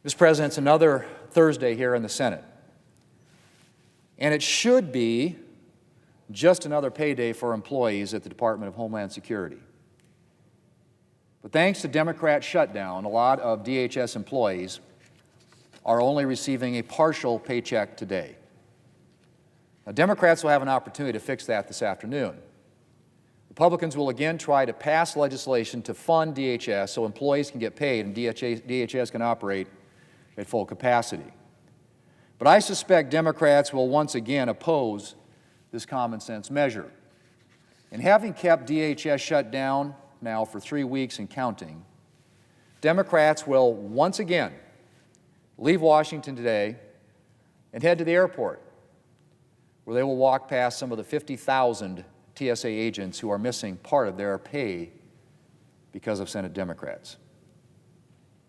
Mr. President, it's another Thursday here in the Senate, and it should be just another payday for employees at the Department of Homeland Security. But thanks to Democrat shutdown, a lot of DHS employees are only receiving a partial paycheck today. Now, Democrats will have an opportunity to fix that this afternoon. Republicans will again try to pass legislation to fund DHS so employees can get paid and DHS can operate at full capacity. But I suspect Democrats will once again oppose this common sense measure. And having kept DHS shut down now for 3 weeks and counting, Democrats will once again leave Washington today and head to the airport, where they will walk past some of the 50,000 TSA agents who are missing part of their pay because of Senate Democrats.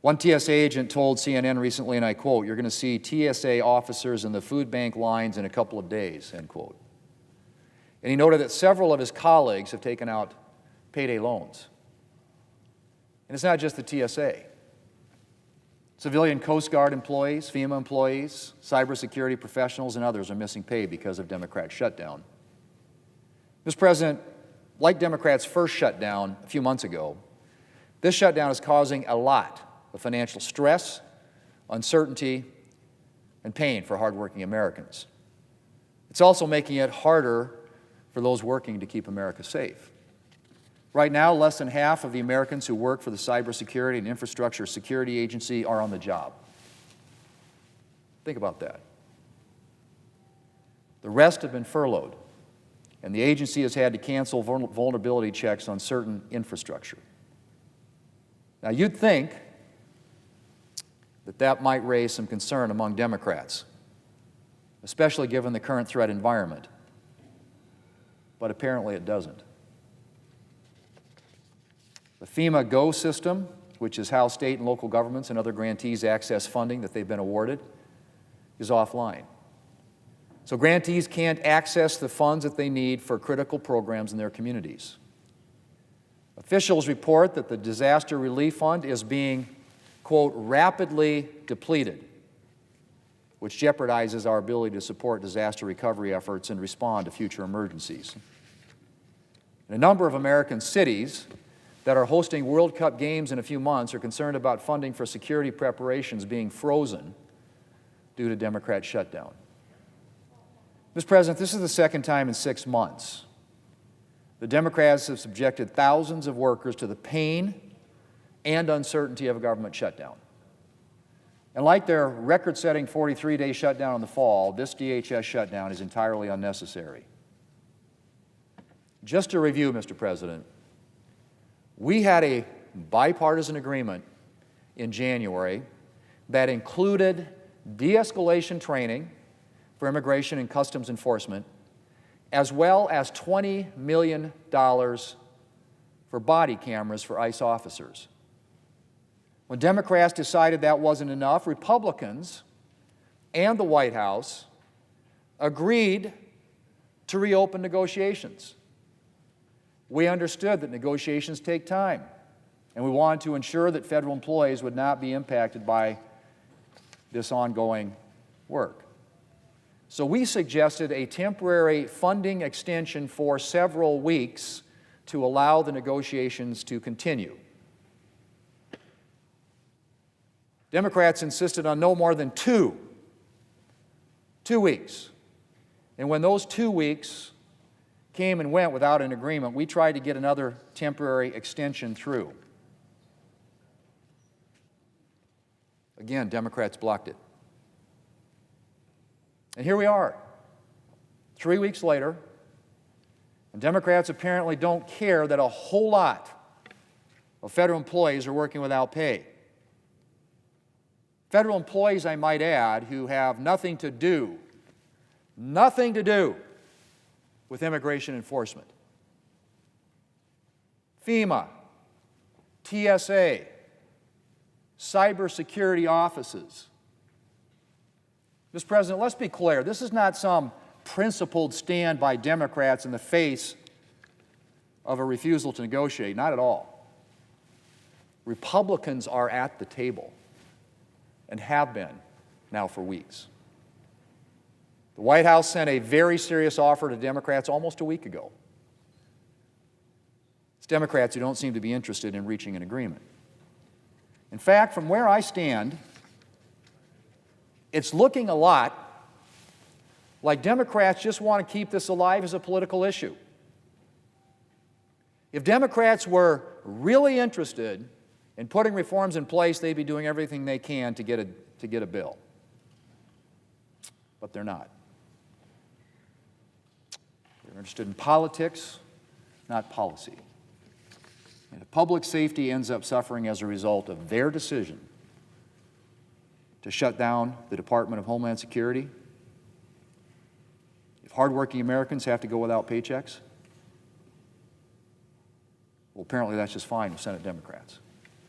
One TSA agent told CNN recently, and I quote, "You're going to see TSA officers in the food bank lines in a couple of days," end quote. And he noted that several of his colleagues have taken out payday loans. And it's not just the TSA. Civilian Coast Guard employees, FEMA employees, cybersecurity professionals, and others are missing pay because of Democrat shutdown. Mr. President, like Democrats' first shutdown a few months ago, this shutdown is causing a lot of financial stress, uncertainty, and pain for hardworking Americans. It's also making it harder for those working to keep America safe. Right now, less than half of the Americans who work for the Cybersecurity and Infrastructure Security Agency are on the job. Think about that. The rest have been furloughed, and the agency has had to cancel vulnerability checks on certain infrastructure. Now, you'd think that that might raise some concern among Democrats, especially given the current threat environment, but apparently it doesn't. The FEMA GO system, which is how state and local governments and other grantees access funding that they've been awarded, is offline. So grantees can't access the funds that they need for critical programs in their communities. Officials report that the Disaster Relief Fund is being, quote, rapidly depleted, which jeopardizes our ability to support disaster recovery efforts and respond to future emergencies. And a number of American cities that are hosting World Cup games in a few months are concerned about funding for security preparations being frozen due to Democrat shutdown. Mr. President, this is the second time in 6 months the Democrats have subjected thousands of workers to the pain and uncertainty of a government shutdown. And like their record-setting 43-day shutdown in the fall, this DHS shutdown is entirely unnecessary. Just to review, Mr. President, we had a bipartisan agreement in January that included de-escalation training for immigration and customs enforcement, as well as $20 million for body cameras for ICE officers. When Democrats decided that wasn't enough, Republicans and the White House agreed to reopen negotiations. We understood that negotiations take time, and we wanted to ensure that federal employees would not be impacted by this ongoing work. So we suggested a temporary funding extension for several weeks to allow the negotiations to continue. Democrats insisted on no more than two weeks. And when those 2 weeks came and went without an agreement, we tried to get another temporary extension through. Again, Democrats blocked it. And here we are, 3 weeks later, and Democrats apparently don't care that a whole lot of federal employees are working without pay. Federal employees, I might add, who have nothing to do with immigration enforcement. FEMA, TSA, cybersecurity offices. Mr. President, let's be clear. This is not some principled stand by Democrats in the face of a refusal to negotiate. Not at all. Republicans are at the table. and have been now for weeks. The White House sent a very serious offer to Democrats almost a week ago. It's Democrats who don't seem to be interested in reaching an agreement. In fact, from where I stand, it's looking a lot like Democrats just want to keep this alive as a political issue. If Democrats were really interested in putting reforms in place, they'd be doing everything they can to get a bill. But they're not. They're interested in politics, not policy. And if public safety ends up suffering as a result of their decision to shut down the Department of Homeland Security, if hardworking Americans have to go without paychecks, well, apparently that's just fine with Senate Democrats.